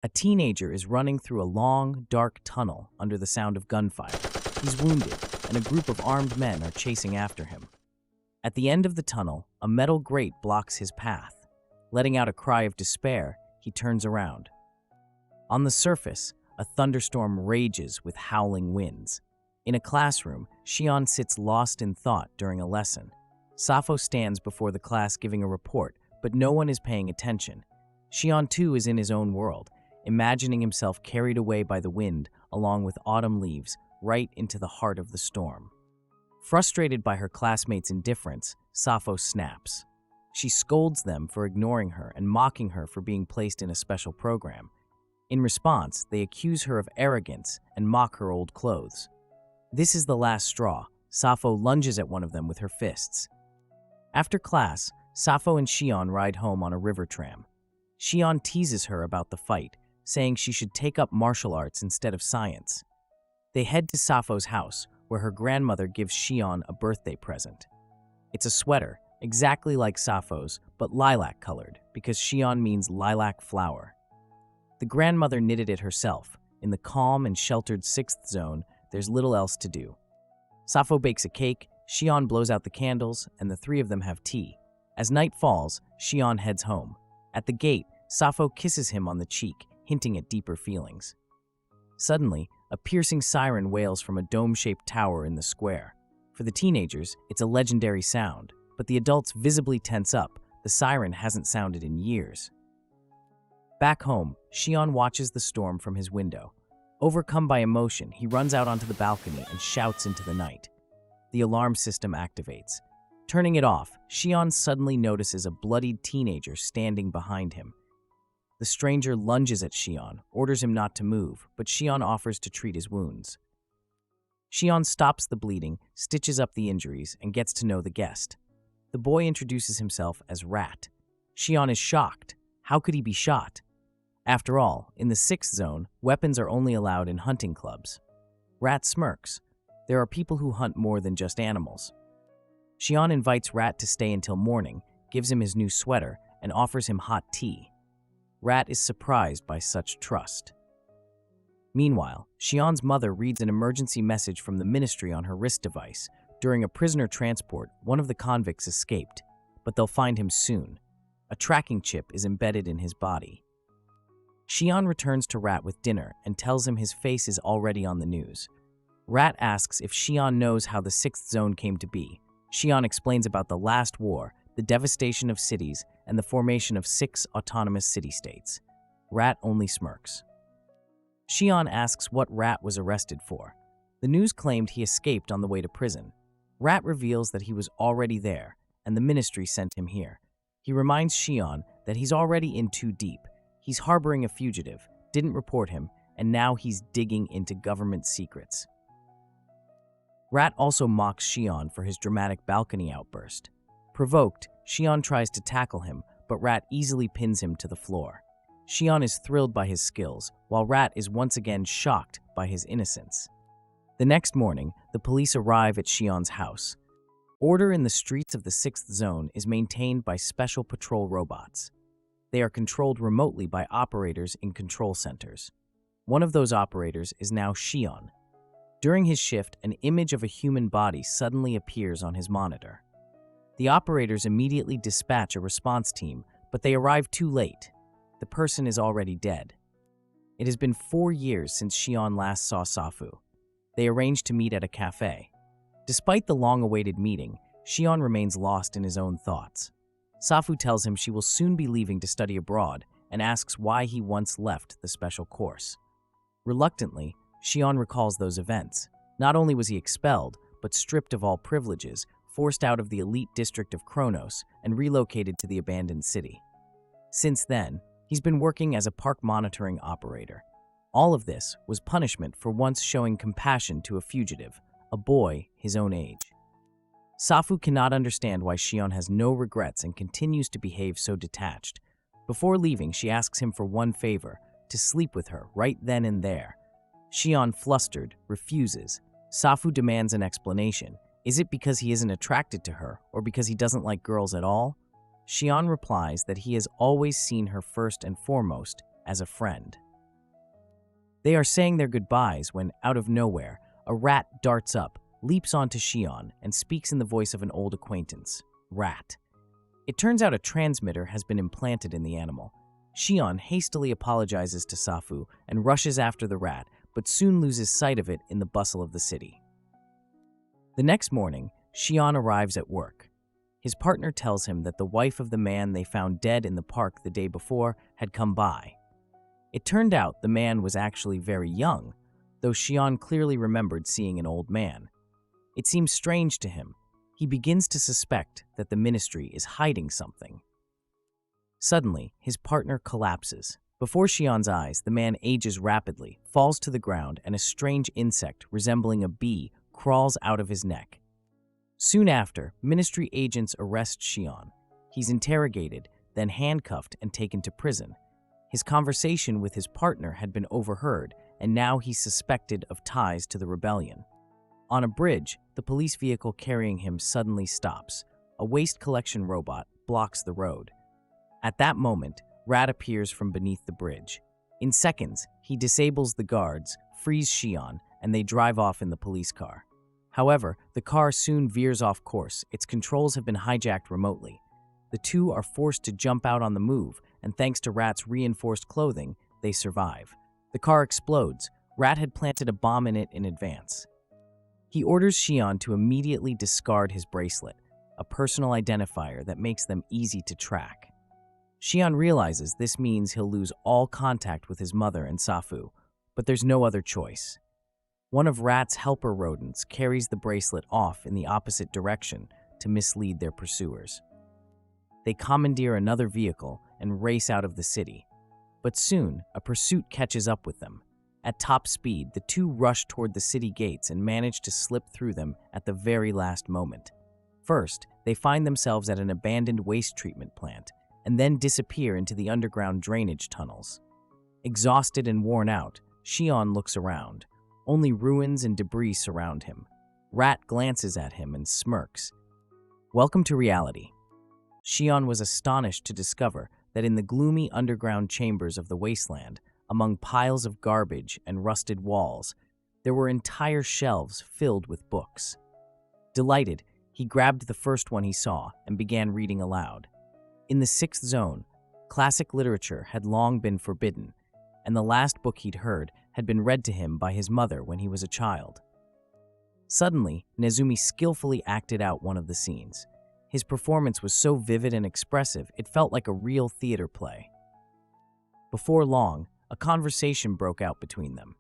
A teenager is running through a long, dark tunnel under the sound of gunfire. He's wounded, and a group of armed men are chasing after him. At the end of the tunnel, a metal grate blocks his path. Letting out a cry of despair, he turns around. On the surface, a thunderstorm rages with howling winds. In a classroom, Xion sits lost in thought during a lesson. Safu stands before the class giving a report, but no one is paying attention. Xion too is in his own world, imagining himself carried away by the wind along with autumn leaves right into the heart of the storm. Frustrated by her classmates' indifference, Safu snaps. She scolds them for ignoring her and mocking her for being placed in a special program. In response, they accuse her of arrogance and mock her old clothes. This is the last straw. Safu lunges at one of them with her fists. After class, Safu and Xion ride home on a river tram. Xion teases her about the fight, saying she should take up martial arts instead of science. They head to Safu's house, where her grandmother gives Xion a birthday present. It's a sweater, exactly like Safu's, but lilac-colored, because Xion means lilac flower. The grandmother knitted it herself. In the calm and sheltered 6th zone, there's little else to do. Safu bakes a cake, Xion blows out the candles, and the three of them have tea. As night falls, Xion heads home. At the gate, Safu kisses him on the cheek, hinting at deeper feelings. Suddenly, a piercing siren wails from a dome-shaped tower in the square. For the teenagers, it's a legendary sound, but the adults visibly tense up. The siren hasn't sounded in years. Back home, Xion watches the storm from his window. Overcome by emotion, he runs out onto the balcony and shouts into the night. The alarm system activates. Turning it off, Xion suddenly notices a bloodied teenager standing behind him. The stranger lunges at Xion, orders him not to move, but Xion offers to treat his wounds. Xion stops the bleeding, stitches up the injuries, and gets to know the guest. The boy introduces himself as Rat. Xion is shocked. How could he be shot? After all, in the 6th zone, weapons are only allowed in hunting clubs. Rat smirks. There are people who hunt more than just animals. Xion invites Rat to stay until morning, gives him his new sweater, and offers him hot tea. Rat is surprised by such trust. Meanwhile, Xion's mother reads an emergency message from the ministry on her wrist device. During a prisoner transport, one of the convicts escaped, but they'll find him soon. A tracking chip is embedded in his body. Xion returns to Rat with dinner and tells him his face is already on the news. Rat asks if Xion knows how the 6th zone came to be. Xion explains about the last war, the devastation of cities, and the formation of 6 autonomous city-states. Rat only smirks. Xion asks what Rat was arrested for. The news claimed he escaped on the way to prison. Rat reveals that he was already there, and the ministry sent him here. He reminds Xion that he's already in too deep. He's harboring a fugitive, didn't report him, and now he's digging into government secrets. Rat also mocks Xion for his dramatic balcony outburst. Provoked, Xion tries to tackle him, but Rat easily pins him to the floor. Xion is thrilled by his skills, while Rat is once again shocked by his innocence. The next morning, the police arrive at Xion's house. Order in the streets of the 6th zone is maintained by special patrol robots. They are controlled remotely by operators in control centers. One of those operators is now Xion. During his shift, an image of a human body suddenly appears on his monitor. The operators immediately dispatch a response team, but they arrive too late. The person is already dead. It has been 4 years since Xion last saw Safu. They arrange to meet at a cafe. Despite the long-awaited meeting, Xion remains lost in his own thoughts. Safu tells him she will soon be leaving to study abroad and asks why he once left the special course. Reluctantly, Xion recalls those events. Not only was he expelled, but stripped of all privileges, forced out of the elite district of Kronos, and relocated to the abandoned city. Since then, he's been working as a park monitoring operator. All of this was punishment for once showing compassion to a fugitive, a boy his own age. Safu cannot understand why Xion has no regrets and continues to behave so detached. Before leaving, she asks him for one favor, to sleep with her right then and there. Xion, flustered, refuses. Safu demands an explanation. Is it because he isn't attracted to her, or because he doesn't like girls at all? Xion replies that he has always seen her first and foremost as a friend. They are saying their goodbyes when, out of nowhere, a rat darts up, leaps onto Shion, and speaks in the voice of an old acquaintance, Rat. It turns out a transmitter has been implanted in the animal. Shion hastily apologizes to Safu and rushes after the rat, but soon loses sight of it in the bustle of the city. The next morning, Shion arrives at work. His partner tells him that the wife of the man they found dead in the park the day before had come by. It turned out the man was actually very young, though Shion clearly remembered seeing an old man. It seems strange to him. He begins to suspect that the ministry is hiding something. Suddenly, his partner collapses. Before Shion's eyes, the man ages rapidly, falls to the ground, and a strange insect resembling a bee crawls out of his neck. Soon after, ministry agents arrest Shion. He's interrogated, then handcuffed and taken to prison. His conversation with his partner had been overheard, and now he's suspected of ties to the rebellion. On a bridge, the police vehicle carrying him suddenly stops. A waste collection robot blocks the road. At that moment, Rat appears from beneath the bridge. In seconds, he disables the guards, frees Shion, and they drive off in the police car. However, the car soon veers off course. Its controls have been hijacked remotely. The two are forced to jump out on the move, and thanks to Rat's reinforced clothing, they survive. The car explodes. Rat had planted a bomb in it in advance. He orders Shion to immediately discard his bracelet, a personal identifier that makes them easy to track. Shion realizes this means he'll lose all contact with his mother and Safu, but there's no other choice. One of Rat's helper rodents carries the bracelet off in the opposite direction to mislead their pursuers. They commandeer another vehicle and race out of the city, but soon a pursuit catches up with them. At top speed, the two rush toward the city gates and manage to slip through them at the very last moment. First, they find themselves at an abandoned waste treatment plant, and then disappear into the underground drainage tunnels. Exhausted and worn out, Shion looks around. Only ruins and debris surround him. Rat glances at him and smirks. Welcome to reality. Shion was astonished to discover that in the gloomy underground chambers of the wasteland, among piles of garbage and rusted walls, there were entire shelves filled with books. Delighted, he grabbed the first one he saw and began reading aloud. In the 6th zone, classic literature had long been forbidden, and the last book he'd heard had been read to him by his mother when he was a child. Suddenly, Nezumi skillfully acted out one of the scenes. His performance was so vivid and expressive, it felt like a real theater play. Before long, a conversation broke out between them.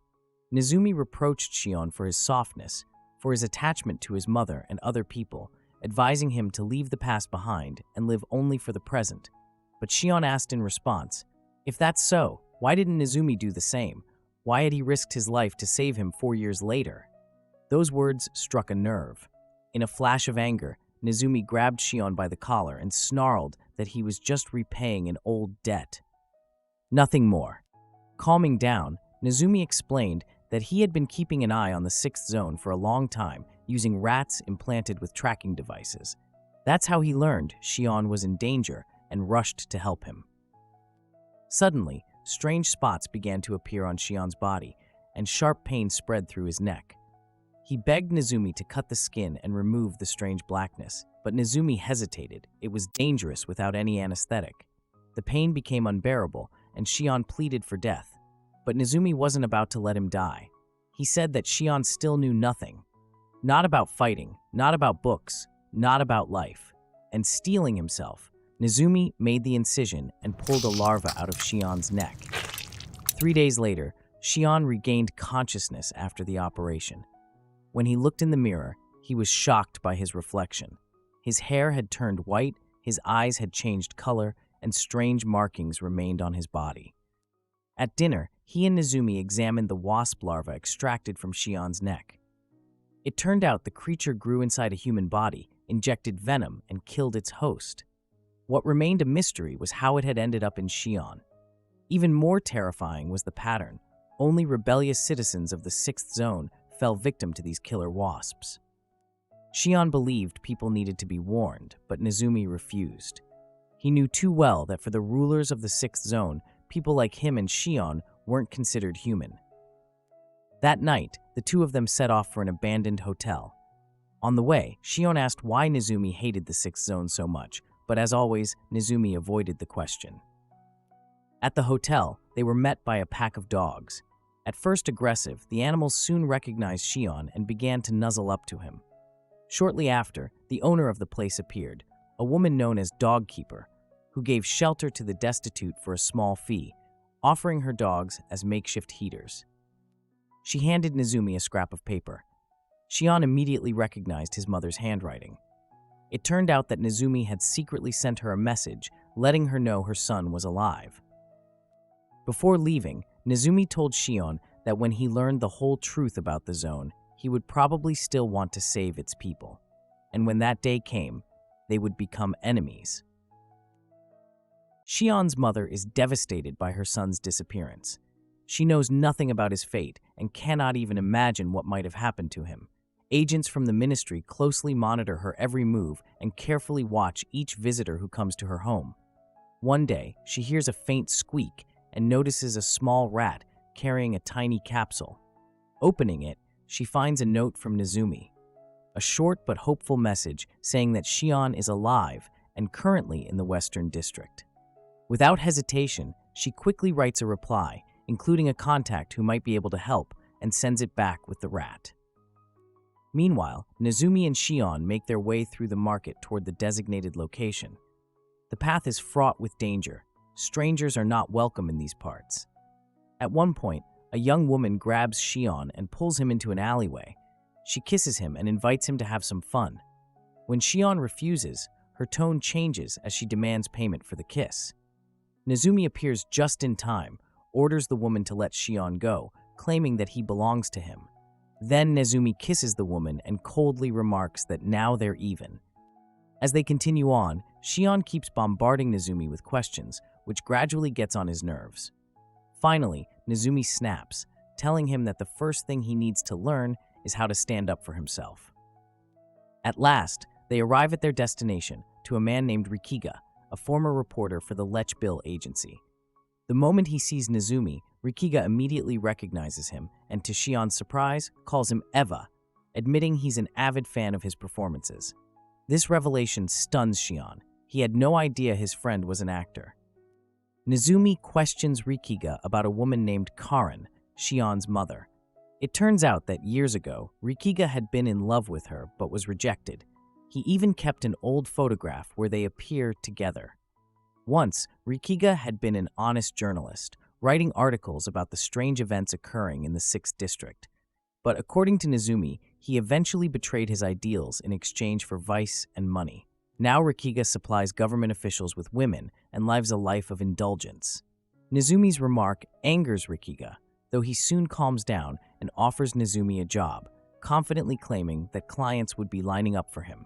Nezumi reproached Shion for his softness, for his attachment to his mother and other people, advising him to leave the past behind and live only for the present. But Shion asked in response, if that's so, why didn't Nezumi do the same? Why had he risked his life to save him 4 years later? Those words struck a nerve. In a flash of anger, Nezumi grabbed Shion by the collar and snarled that he was just repaying an old debt. Nothing more. Calming down, Nezumi explained that he had been keeping an eye on the 6th zone for a long time, using rats implanted with tracking devices. That's how he learned Shion was in danger and rushed to help him. Suddenly, strange spots began to appear on Shion's body, and sharp pain spread through his neck. He begged Nezumi to cut the skin and remove the strange blackness, but Nezumi hesitated. It was dangerous without any anesthetic. The pain became unbearable, and Shion pleaded for death. But Nezumi wasn't about to let him die. He said that Shion still knew nothing. Not about fighting, not about books, not about life. And steeling himself, Nezumi made the incision and pulled a larva out of Shion's neck. 3 days later, Shion regained consciousness after the operation. When he looked in the mirror, he was shocked by his reflection. His hair had turned white, his eyes had changed color, and strange markings remained on his body. At dinner, he and Nezumi examined the wasp larva extracted from Shion's neck. It turned out the creature grew inside a human body, injected venom, and killed its host. What remained a mystery was how it had ended up in Shion. Even more terrifying was the pattern. Only rebellious citizens of the 6th zone fell victim to these killer wasps. Shion believed people needed to be warned, but Nezumi refused. He knew too well that for the rulers of the 6th zone, people like him and Shion weren't considered human. That night, the two of them set off for an abandoned hotel. On the way, Shion asked why Nezumi hated the sixth zone so much, but as always, Nezumi avoided the question. At the hotel, they were met by a pack of dogs. At first aggressive, the animals soon recognized Shion and began to nuzzle up to him. Shortly after, the owner of the place appeared, a woman known as Dog Keeper, who gave shelter to the destitute for a small fee, offering her dogs as makeshift heaters. She handed Nezumi a scrap of paper. Shion immediately recognized his mother's handwriting. It turned out that Nezumi had secretly sent her a message letting her know her son was alive. Before leaving, Nezumi told Shion that when he learned the whole truth about the zone, he would probably still want to save its people. And when that day came, they would become enemies. Shion's mother is devastated by her son's disappearance. She knows nothing about his fate and cannot even imagine what might have happened to him. Agents from the ministry closely monitor her every move and carefully watch each visitor who comes to her home. One day, she hears a faint squeak and notices a small rat carrying a tiny capsule. Opening it, she finds a note from Nezumi, a short but hopeful message saying that Shion is alive and currently in the Western District. Without hesitation, she quickly writes a reply, including a contact who might be able to help, and sends it back with the rat. Meanwhile, Nezumi and Shion make their way through the market toward the designated location. The path is fraught with danger. Strangers are not welcome in these parts. At one point, a young woman grabs Shion and pulls him into an alleyway. She kisses him and invites him to have some fun. When Shion refuses, her tone changes as she demands payment for the kiss. Nezumi appears just in time, orders the woman to let Shion go, claiming that he belongs to him. Then Nezumi kisses the woman and coldly remarks that now they're even. As they continue on, Shion keeps bombarding Nezumi with questions, which gradually gets on his nerves. Finally, Nezumi snaps, telling him that the first thing he needs to learn is how to stand up for himself. At last, they arrive at their destination, to a man named Rikiga, a former reporter for the Lech Bill agency. The moment he sees Nezumi, Rikiga immediately recognizes him and, to Shion's surprise, calls him Eva, admitting he's an avid fan of his performances. This revelation stuns Shion. He had no idea his friend was an actor. Nezumi questions Rikiga about a woman named Karen, Shion's mother. It turns out that years ago, Rikiga had been in love with her but was rejected. He even kept an old photograph where they appear together. Once, Rikiga had been an honest journalist, writing articles about the strange events occurring in the 6th District. But according to Nezumi, he eventually betrayed his ideals in exchange for vice and money. Now Rikiga supplies government officials with women and lives a life of indulgence. Nezumi's remark angers Rikiga, though he soon calms down and offers Nezumi a job, confidently claiming that clients would be lining up for him.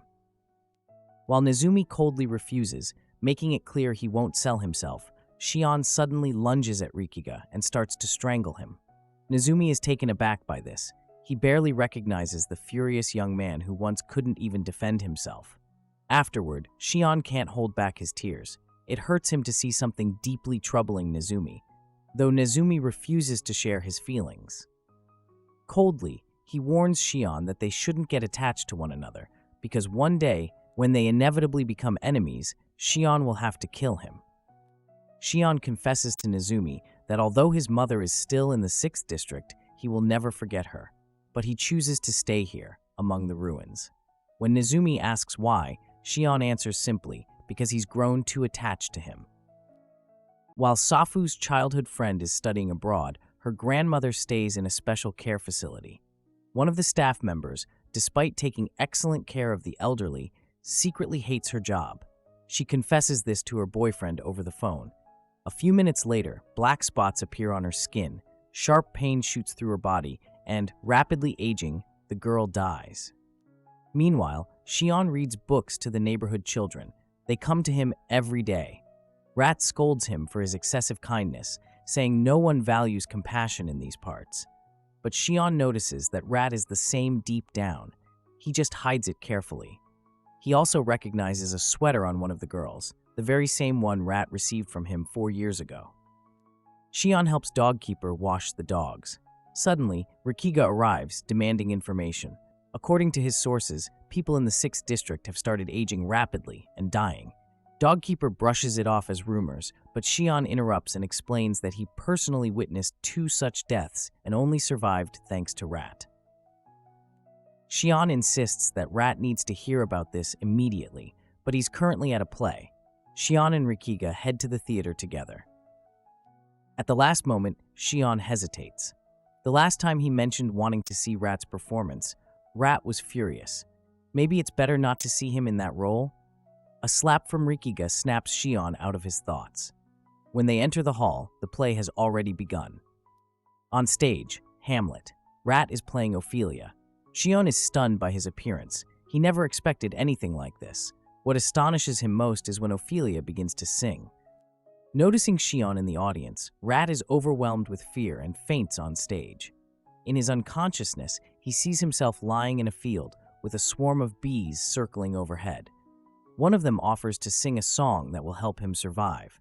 While Nezumi coldly refuses, making it clear he won't sell himself, Shion suddenly lunges at Rikiga and starts to strangle him. Nezumi is taken aback by this. He barely recognizes the furious young man who once couldn't even defend himself. Afterward, Shion can't hold back his tears. It hurts him to see something deeply troubling Nezumi, though Nezumi refuses to share his feelings. Coldly, he warns Shion that they shouldn't get attached to one another, because one day, when they inevitably become enemies, Shion will have to kill him. Shion confesses to Nezumi that although his mother is still in the 6th District, he will never forget her, but he chooses to stay here, among the ruins. When Nezumi asks why, Shion answers simply, because he's grown too attached to him. While Safu's childhood friend is studying abroad, her grandmother stays in a special care facility. One of the staff members, despite taking excellent care of the elderly, secretly hates her job. She confesses this to her boyfriend over the phone. A few minutes later, black spots appear on her skin, sharp pain shoots through her body, and, rapidly aging, the girl dies. Meanwhile, Shion reads books to the neighborhood children. They come to him every day. Rat scolds him for his excessive kindness, saying no one values compassion in these parts. But Shion notices that Rat is the same deep down. He just hides it carefully. He also recognizes a sweater on one of the girls, the very same one Rat received from him 4 years ago. Shion helps Dog Keeper wash the dogs. Suddenly, Rikiga arrives, demanding information. According to his sources, people in the 6th district have started aging rapidly and dying. Dogkeeper brushes it off as rumors, but Xian interrupts and explains that he personally witnessed 2 such deaths and only survived thanks to Rat. Xian insists that Rat needs to hear about this immediately, but he's currently at a play. Xian and Rikiga head to the theater together. At the last moment, Xian hesitates. The last time he mentioned wanting to see Rat's performance, Rat was furious. Maybe it's better not to see him in that role? A slap from Rikiga snaps Xian out of his thoughts. When they enter the hall, the play has already begun. On stage, Hamlet. Rat is playing Ophelia. Xian is stunned by his appearance. He never expected anything like this. What astonishes him most is when Ophelia begins to sing. Noticing Xian in the audience, Rat is overwhelmed with fear and faints on stage. In his unconsciousness, he sees himself lying in a field with a swarm of bees circling overhead. One of them offers to sing a song that will help him survive.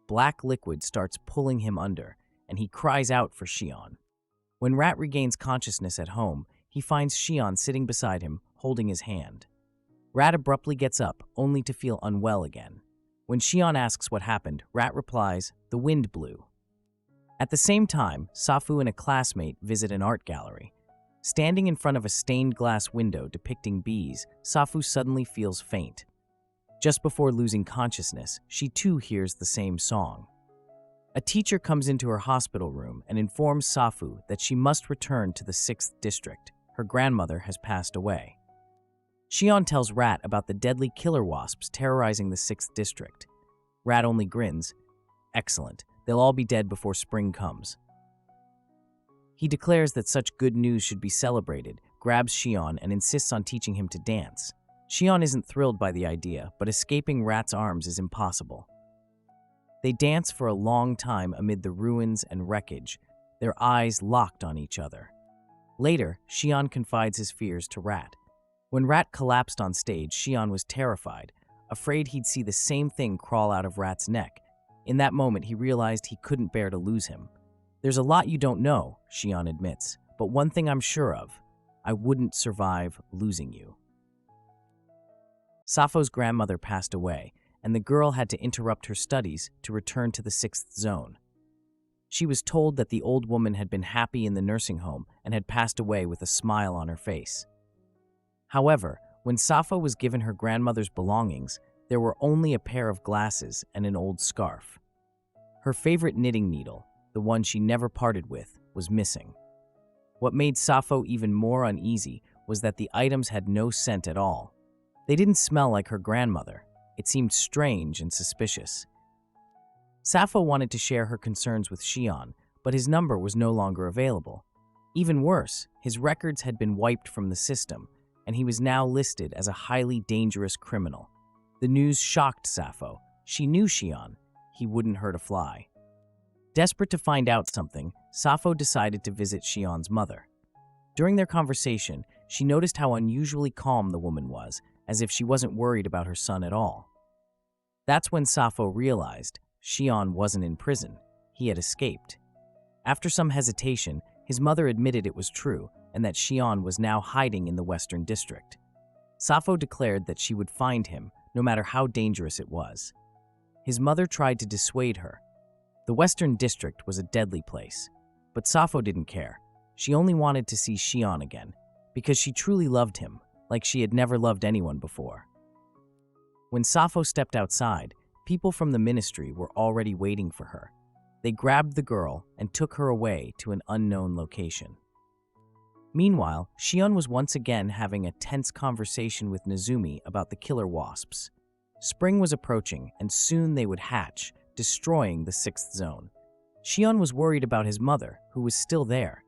Black liquid starts pulling him under, and he cries out for Xian. When Rat regains consciousness at home, he finds Xian sitting beside him, holding his hand. Rat abruptly gets up, only to feel unwell again. When Xian asks what happened, Rat replies, "The wind blew." At the same time, Safu and a classmate visit an art gallery. Standing in front of a stained glass window depicting bees, Safu suddenly feels faint. Just before losing consciousness, she too hears the same song. A teacher comes into her hospital room and informs Safu that she must return to the 6th district. Her grandmother has passed away. Xian tells Rat about the deadly killer wasps terrorizing the 6th district. Rat only grins. Excellent, they'll all be dead before spring comes. He declares that such good news should be celebrated, grabs Xian and insists on teaching him to dance. Xian isn't thrilled by the idea, but escaping Rat's arms is impossible. They dance for a long time amid the ruins and wreckage, their eyes locked on each other. Later, Xian confides his fears to Rat. When Rat collapsed on stage, Xian was terrified, afraid he'd see the same thing crawl out of Rat's neck. In that moment, he realized he couldn't bear to lose him. "There's a lot you don't know," Xian admits, "but one thing I'm sure of. I wouldn't survive losing you." Safo's grandmother passed away, and the girl had to interrupt her studies to return to the 6th zone. She was told that the old woman had been happy in the nursing home and had passed away with a smile on her face. However, when Safu was given her grandmother's belongings, there were only a pair of glasses and an old scarf. Her favorite knitting needle, the one she never parted with, was missing. What made Safu even more uneasy was that the items had no scent at all. They didn't smell like her grandmother. It seemed strange and suspicious. Safu wanted to share her concerns with Xian, but his number was no longer available. Even worse, his records had been wiped from the system, and he was now listed as a highly dangerous criminal. The news shocked Safu. She knew Xian. He wouldn't hurt a fly. Desperate to find out something, Safu decided to visit Xian's mother. During their conversation, she noticed how unusually calm the woman was, as if she wasn't worried about her son at all. That's when Safu realized Xian wasn't in prison. He had escaped. After some hesitation, his mother admitted it was true and that Xian was now hiding in the Western District. Safu declared that she would find him, no matter how dangerous it was. His mother tried to dissuade her. The Western District was a deadly place, but Safu didn't care. She only wanted to see Xian again, because she truly loved him, like she had never loved anyone before. When Safu stepped outside, people from the ministry were already waiting for her. They grabbed the girl and took her away to an unknown location. Meanwhile, Xian was once again having a tense conversation with Nezumi about the killer wasps. Spring was approaching, and soon they would hatch, destroying the 6th zone. Xian was worried about his mother, who was still there.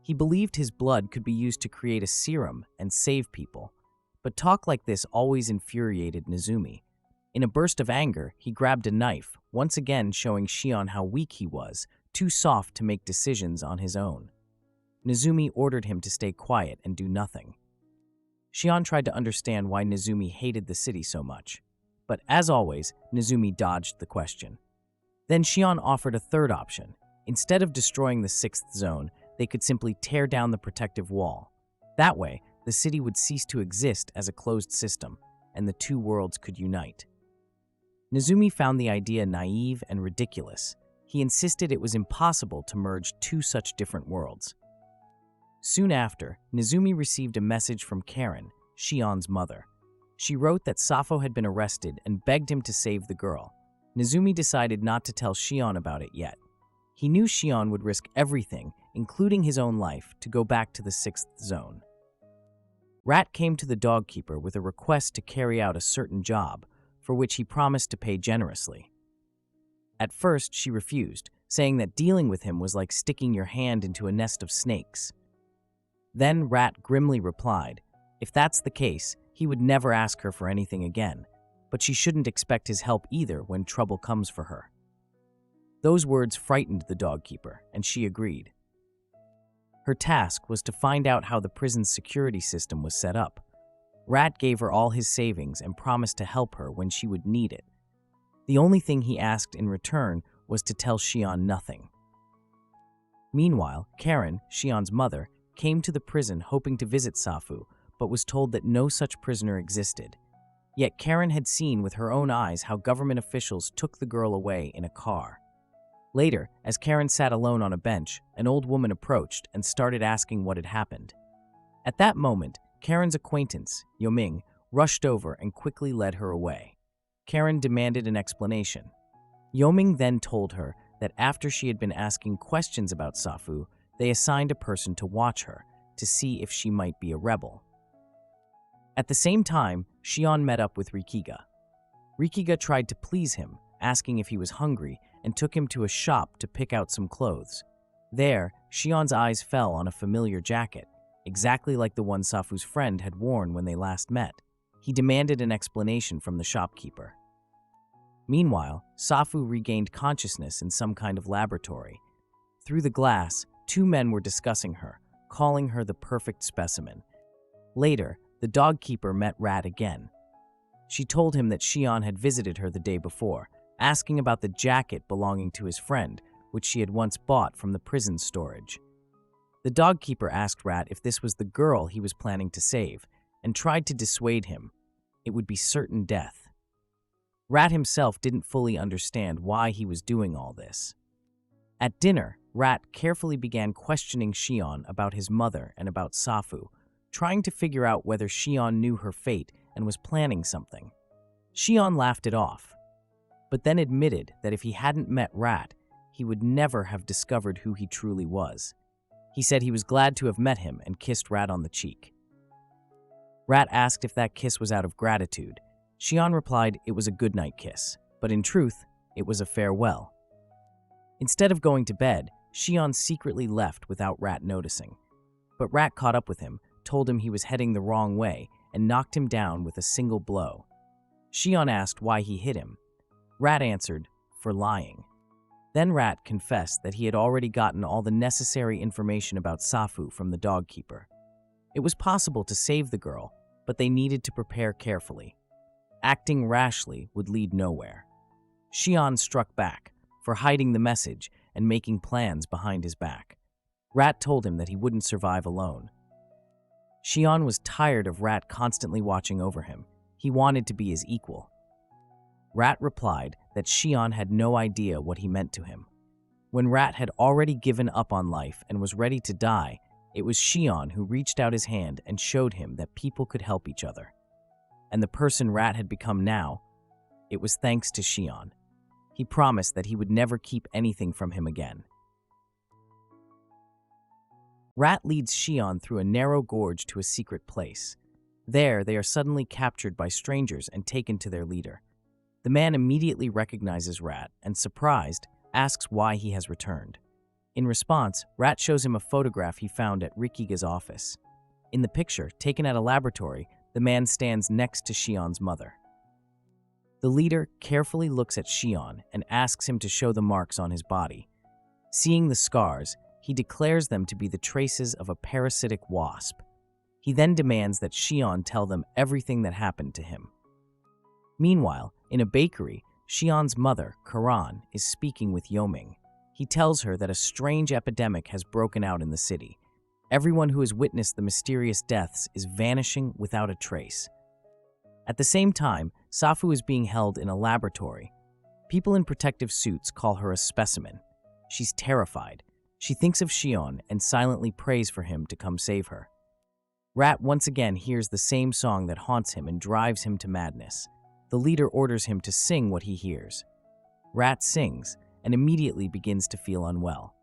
He believed his blood could be used to create a serum and save people, but talk like this always infuriated Nezumi. In a burst of anger, he grabbed a knife, once again showing Xian how weak he was, too soft to make decisions on his own. Nezumi ordered him to stay quiet and do nothing. Xian tried to understand why Nezumi hated the city so much, but as always, Nezumi dodged the question. Then Xian offered a third option. Instead of destroying the 6th zone, they could simply tear down the protective wall. That way, the city would cease to exist as a closed system, and the two worlds could unite. Nezumi found the idea naive and ridiculous. He insisted it was impossible to merge two such different worlds. Soon after, Nezumi received a message from Karen, Shion's mother. She wrote that Safu had been arrested and begged him to save the girl. Nezumi decided not to tell Shion about it yet. He knew Shion would risk everything, including his own life, to go back to the 6th zone. Rat came to the dogkeeper with a request to carry out a certain job, for which he promised to pay generously. At first, she refused, saying that dealing with him was like sticking your hand into a nest of snakes. Then Rat grimly replied, if that's the case, he would never ask her for anything again, but she shouldn't expect his help either when trouble comes for her. Those words frightened the dogkeeper, and she agreed. Her task was to find out how the prison's security system was set up. Rat gave her all his savings and promised to help her when she would need it. The only thing he asked in return was to tell Shion nothing. Meanwhile, Karen, Shion's mother, came to the prison hoping to visit Safu, but was told that no such prisoner existed. Yet Karen had seen with her own eyes how government officials took the girl away in a car. Later, as Karen sat alone on a bench, an old woman approached and started asking what had happened. At that moment, Karen's acquaintance, Yoming, rushed over and quickly led her away. Karen demanded an explanation. Yoming then told her that after she had been asking questions about Safu, they assigned a person to watch her, to see if she might be a rebel. At the same time, Shion met up with Rikiga. Rikiga tried to please him, asking if he was hungry, and took him to a shop to pick out some clothes. There, Shion's eyes fell on a familiar jacket, exactly like the one Safu's friend had worn when they last met. He demanded an explanation from the shopkeeper. Meanwhile, Safu regained consciousness in some kind of laboratory. Through the glass, two men were discussing her, calling her the perfect specimen. Later, the dogkeeper met Rat again. She told him that Shion had visited her the day before, asking about the jacket belonging to his friend, which she had once bought from the prison storage. The dogkeeper asked Rat if this was the girl he was planning to save, and tried to dissuade him. It would be certain death. Rat himself didn't fully understand why he was doing all this. At dinner, Rat carefully began questioning Shion about his mother and about Safu, trying to figure out whether Shion knew her fate and was planning something. Shion laughed it off, but then admitted that if he hadn't met Rat, he would never have discovered who he truly was. He said he was glad to have met him and kissed Rat on the cheek. Rat asked if that kiss was out of gratitude. Shion replied it was a goodnight kiss, but in truth, it was a farewell. Instead of going to bed, Shion secretly left without Rat noticing. But Rat caught up with him, told him he was heading the wrong way, and knocked him down with a single blow. Shion asked why he hit him. Rat answered, for lying. Then Rat confessed that he had already gotten all the necessary information about Safu from the dogkeeper. It was possible to save the girl, but they needed to prepare carefully. Acting rashly would lead nowhere. Shion struck back for hiding the message and making plans behind his back. Rat told him that he wouldn't survive alone. Shion was tired of Rat constantly watching over him. He wanted to be his equal. Rat replied that Shion had no idea what he meant to him. When Rat had already given up on life and was ready to die, it was Shion who reached out his hand and showed him that people could help each other. And the person Rat had become now, it was thanks to Shion. He promised that he would never keep anything from him again. Rat leads Shion through a narrow gorge to a secret place. There, they are suddenly captured by strangers and taken to their leader. The man immediately recognizes Rat and, surprised, asks why he has returned. In response, Rat shows him a photograph he found at Rikiga's office. In the picture, taken at a laboratory, the man stands next to Shion's mother. The leader carefully looks at Shion and asks him to show the marks on his body. Seeing the scars, he declares them to be the traces of a parasitic wasp. He then demands that Shion tell them everything that happened to him. Meanwhile, in a bakery, Shion's mother, Karan, is speaking with Yoming. he tells her that a strange epidemic has broken out in the city. Everyone who has witnessed the mysterious deaths is vanishing without a trace. At the same time, Safu is being held in a laboratory. People in protective suits call her a specimen. She's terrified. She thinks of Xion and silently prays for him to come save her. Rat once again hears the same song that haunts him and drives him to madness. The leader orders him to sing what he hears. Rat sings and immediately begins to feel unwell.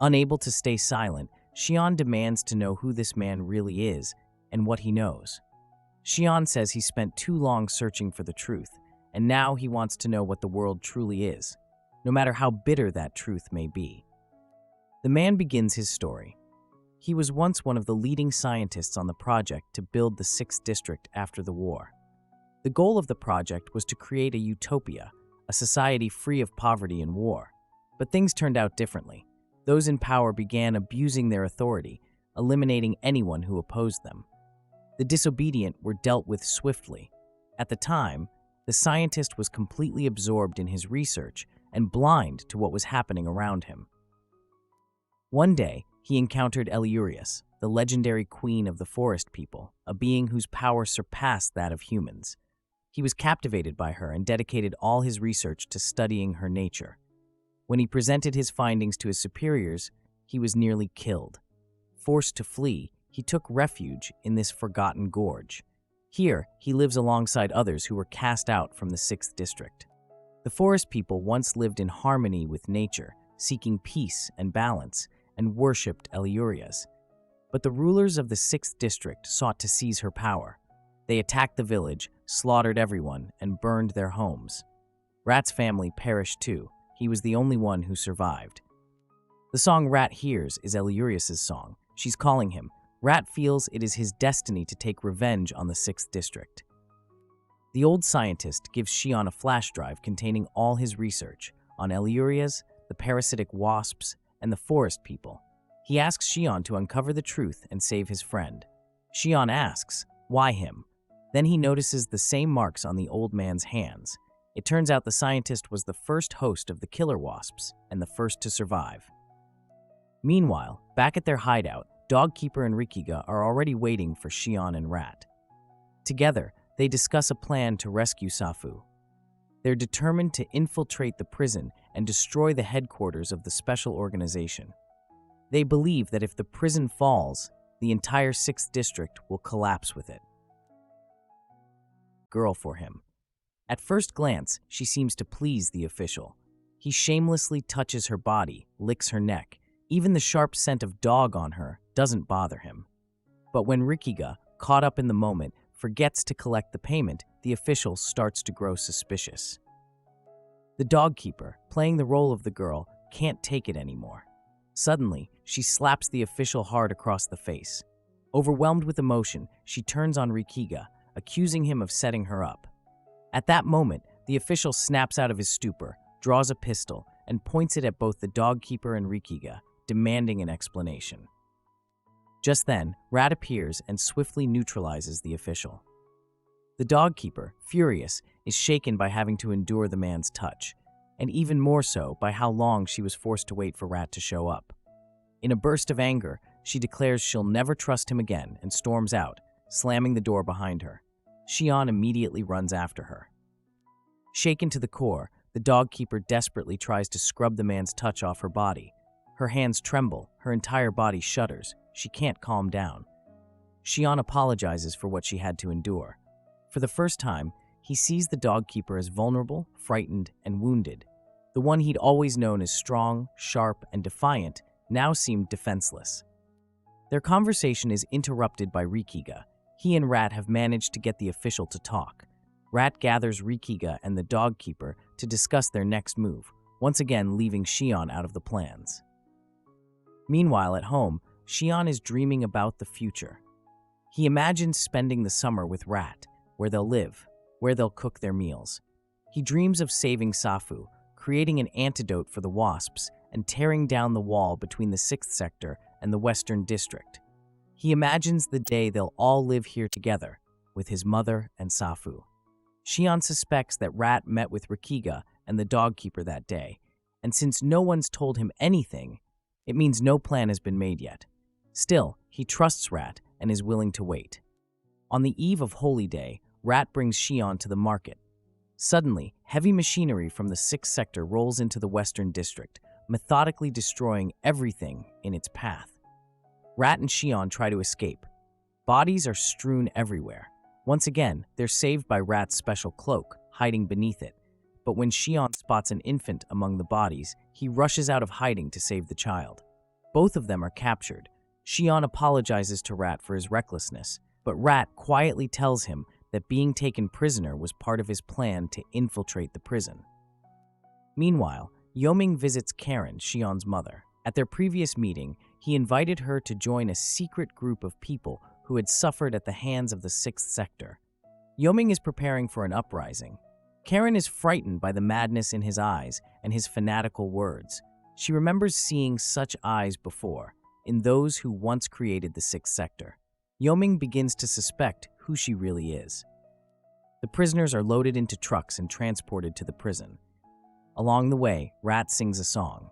Unable to stay silent, Xion demands to know who this man really is and what he knows. Xion says he spent too long searching for the truth, and now he wants to know what the world truly is, no matter how bitter that truth may be. The man begins his story. He was once one of the leading scientists on the project to build the 6th District after the war. The goal of the project was to create a utopia, a society free of poverty and war. But things turned out differently. Those in power began abusing their authority, eliminating anyone who opposed them. The disobedient were dealt with swiftly. At the time, the scientist was completely absorbed in his research and blind to what was happening around him. One day, he encountered Eliurius, the legendary queen of the forest people, a being whose power surpassed that of humans. He was captivated by her and dedicated all his research to studying her nature. When he presented his findings to his superiors, he was nearly killed. Forced to flee, he took refuge in this forgotten gorge. Here, he lives alongside others who were cast out from the 6th District. The forest people once lived in harmony with nature, seeking peace and balance, and worshipped Eliurias. But the rulers of the 6th District sought to seize her power. They attacked the village, slaughtered everyone, and burned their homes. Rat's family perished too. He was the only one who survived. The song Rat hears is Eliurias' song. She's calling him. Rat feels it is his destiny to take revenge on the 6th District. The old scientist gives Xion a flash drive containing all his research on Eliurias, the parasitic wasps, and the forest people. He asks Xion to uncover the truth and save his friend. Xion asks, why him? Then he notices the same marks on the old man's hands. It turns out the scientist was the first host of the killer wasps and the first to survive. Meanwhile, back at their hideout, Dogkeeper and Rikiga are already waiting for Xion and Rat. Together, they discuss a plan to rescue Safu. They're determined to infiltrate the prison and destroy the headquarters of the special organization. They believe that if the prison falls, the entire 6th District will collapse with it. Girl for him. At first glance, she seems to please the official. He shamelessly touches her body, licks her neck. Even the sharp scent of dog on her doesn't bother him. But when Rikiga, caught up in the moment, forgets to collect the payment, the official starts to grow suspicious. The dogkeeper, playing the role of the girl, can't take it anymore. Suddenly, she slaps the official hard across the face. Overwhelmed with emotion, she turns on Rikiga, accusing him of setting her up. At that moment, the official snaps out of his stupor, draws a pistol, and points it at both the dogkeeper and Rikiga, demanding an explanation. Just then, Rat appears and swiftly neutralizes the official. The dogkeeper, furious, is shaken by having to endure the man's touch, and even more so by how long she was forced to wait for Rat to show up. In a burst of anger, she declares she'll never trust him again and storms out, slamming the door behind her. Xion immediately runs after her. Shaken to the core, the dogkeeper desperately tries to scrub the man's touch off her body. Her hands tremble, her entire body shudders. She can't calm down. Xion apologizes for what she had to endure. For the first time, he sees the dogkeeper as vulnerable, frightened, and wounded. The one he'd always known as strong, sharp, and defiant now seemed defenseless. Their conversation is interrupted by Rikiga. He and Rat have managed to get the official to talk. Rat gathers Rikiga and the dogkeeper to discuss their next move, once again leaving Xion out of the plans. Meanwhile, at home, Xion is dreaming about the future. He imagines spending the summer with Rat, where they'll live, where they'll cook their meals. He dreams of saving Safu, creating an antidote for the wasps, and tearing down the wall between the 6th Sector and the Western District. He imagines the day they'll all live here together, with his mother and Safu. Xion suspects that Rat met with Rikiga and the dogkeeper that day, and since no one's told him anything, it means no plan has been made yet. Still, he trusts Rat and is willing to wait. On the eve of Holy Day, Rat brings Xion to the market. Suddenly, heavy machinery from the 6th sector rolls into the Western District, methodically destroying everything in its path. Rat and Xion try to escape. Bodies are strewn everywhere. Once again, they're saved by Rat's special cloak, hiding beneath it. But when Xion spots an infant among the bodies, he rushes out of hiding to save the child. Both of them are captured. Xion apologizes to Rat for his recklessness, but Rat quietly tells him that being taken prisoner was part of his plan to infiltrate the prison. Meanwhile, Yoming visits Karen, Xion's mother. At their previous meeting, he invited her to join a secret group of people who had suffered at the hands of the 6th sector. Yoming is preparing for an uprising. Karen is frightened by the madness in his eyes and his fanatical words. She remembers seeing such eyes before, in those who once created the 6th sector. Yoming begins to suspect who she really is. The prisoners are loaded into trucks and transported to the prison. Along the way, Rat sings a song.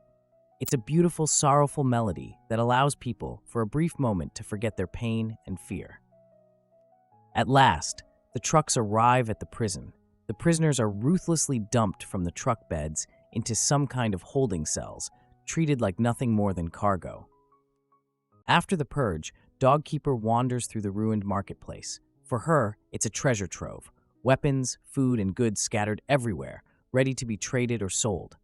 It's a beautiful, sorrowful melody that allows people, for a brief moment, to forget their pain and fear. At last, the trucks arrive at the prison. The prisoners are ruthlessly dumped from the truck beds into some kind of holding cells, treated like nothing more than cargo. After the purge, Dogkeeper wanders through the ruined marketplace. For her, it's a treasure trove. Weapons, food, and goods scattered everywhere, ready to be traded or sold.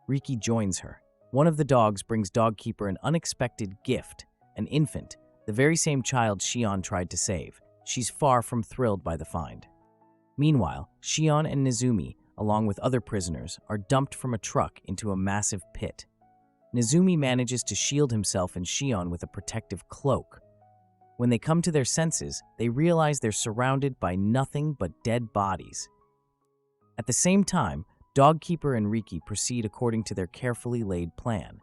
Riki joins her. One of the dogs brings Dogkeeper an unexpected gift, an infant, the very same child Xion tried to save. She's far from thrilled by the find. Meanwhile, Xion and Nezumi, along with other prisoners, are dumped from a truck into a massive pit. Nezumi manages to shield himself and Xion with a protective cloak. When they come to their senses, they realize they're surrounded by nothing but dead bodies. At the same time, Dogkeeper and Riki proceed according to their carefully laid plan.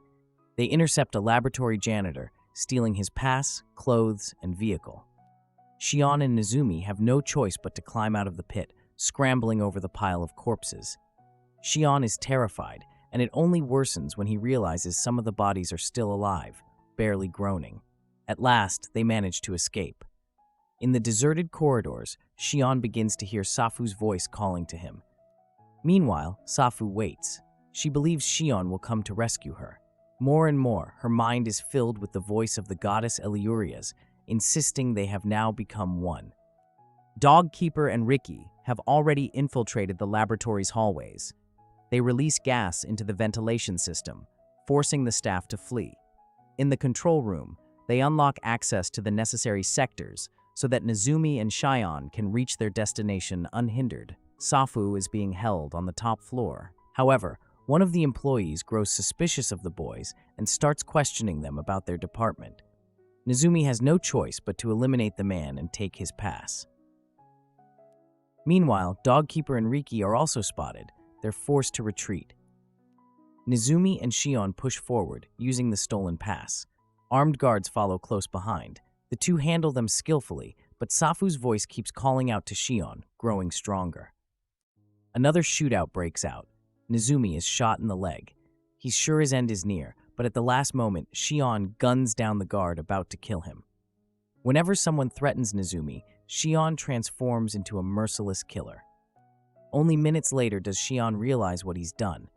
They intercept a laboratory janitor, stealing his pass, clothes, and vehicle. Xion and Nezumi have no choice but to climb out of the pit, scrambling over the pile of corpses. Xion is terrified, and it only worsens when he realizes some of the bodies are still alive, barely groaning. At last, they manage to escape. In the deserted corridors, Xion begins to hear Safu's voice calling to him. Meanwhile, Safu waits. She believes Xion will come to rescue her. More and more, her mind is filled with the voice of the goddess Eliurias, insisting they have now become one. Dogkeeper and Riki have already infiltrated the laboratory's hallways. They release gas into the ventilation system, forcing the staff to flee. In the control room, they unlock access to the necessary sectors so that Nezumi and Xion can reach their destination unhindered. Safu is being held on the top floor. However, one of the employees grows suspicious of the boys and starts questioning them about their department. Nezumi has no choice but to eliminate the man and take his pass. Meanwhile, Dogkeeper and Riki are also spotted. They're forced to retreat. Nezumi and Xion push forward, using the stolen pass. Armed guards follow close behind. The two handle them skillfully, but Safu's voice keeps calling out to Xion, growing stronger. Another shootout breaks out. Nezumi is shot in the leg. He's sure his end is near, but at the last moment, Xion guns down the guard about to kill him. Whenever someone threatens Nezumi, Xion transforms into a merciless killer. Only minutes later does Xion realize what he's done.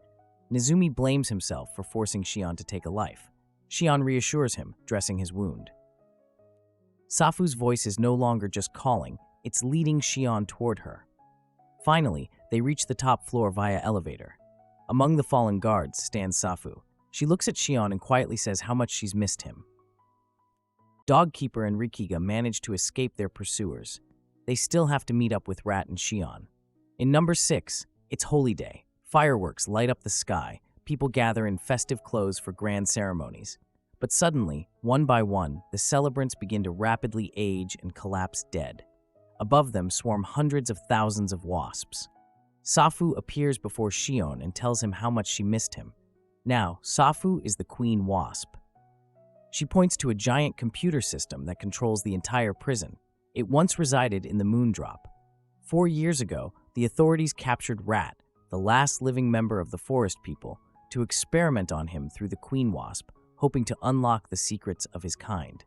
Nezumi blames himself for forcing Xion to take a life. Xion reassures him, dressing his wound. Safu's voice is no longer just calling, it's leading Xion toward her. Finally, they reach the top floor via elevator. Among the fallen guards stands Safu. She looks at Xion and quietly says how much she's missed him. Dogkeeper and Rikiga manage to escape their pursuers. They still have to meet up with Rat and Xion. In number 6, it's Holy Day. Fireworks light up the sky. People gather in festive clothes for grand ceremonies. But suddenly, one by one, the celebrants begin to rapidly age and collapse dead. Above them swarm hundreds of thousands of wasps. Safu appears before Xion and tells him how much she missed him. Now, Safu is the queen wasp. She points to a giant computer system that controls the entire prison. It once resided in the Moondrop. 4 years ago, the authorities captured Rat, the last living member of the forest people, to experiment on him through the queen wasp, hoping to unlock the secrets of his kind.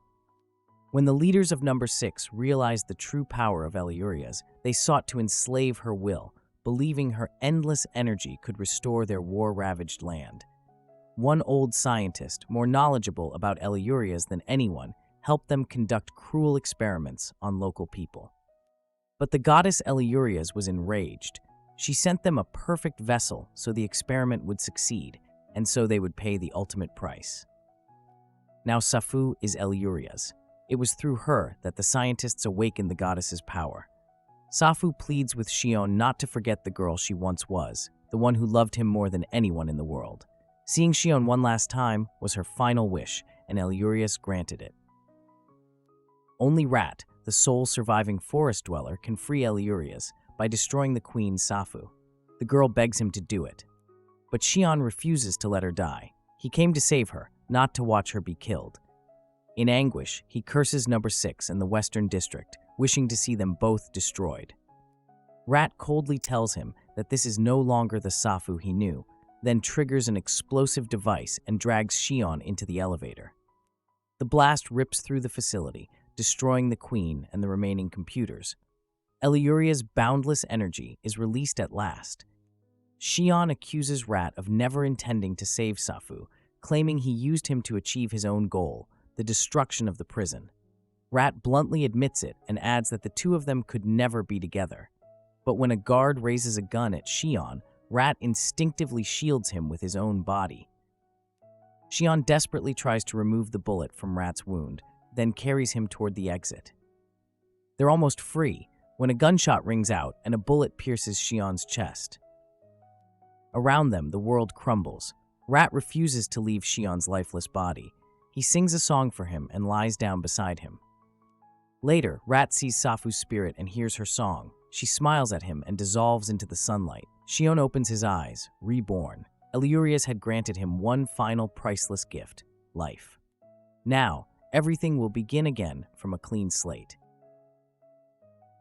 When the leaders of Number 6 realized the true power of Eliuria's, they sought to enslave her will, believing her endless energy could restore their war-ravaged land. One old scientist, more knowledgeable about Eliuria's than anyone, helped them conduct cruel experiments on local people. But the goddess Eliuria's was enraged. She sent them a perfect vessel so the experiment would succeed, and so they would pay the ultimate price. Now Safu is Eliuria's. It was through her that the scientists awakened the goddess's power. Safu pleads with Xion not to forget the girl she once was, the one who loved him more than anyone in the world. Seeing Xion one last time was her final wish, and Eliurias granted it. Only Rat, the sole surviving forest dweller, can free Eliurias by destroying the queen Safu. The girl begs him to do it. But Xion refuses to let her die. He came to save her, not to watch her be killed. In anguish, he curses Number 6 and the Western District, wishing to see them both destroyed. Rat coldly tells him that this is no longer the Safu he knew, then triggers an explosive device and drags Xion into the elevator. The blast rips through the facility, destroying the queen and the remaining computers. Eliuria's boundless energy is released at last. Xion accuses Rat of never intending to save Safu, claiming he used him to achieve his own goal, the destruction of the prison. Rat bluntly admits it and adds that the two of them could never be together. But when a guard raises a gun at Xion, Rat instinctively shields him with his own body. Xion desperately tries to remove the bullet from Rat's wound, then carries him toward the exit. They're almost free when a gunshot rings out and a bullet pierces Xion's chest. Around them, the world crumbles. Rat refuses to leave Xion's lifeless body. He sings a song for him and lies down beside him. Later, Rat sees Safu's spirit and hears her song. She smiles at him and dissolves into the sunlight. Xion opens his eyes, reborn. Eliurias had granted him one final priceless gift, life. Now, everything will begin again from a clean slate.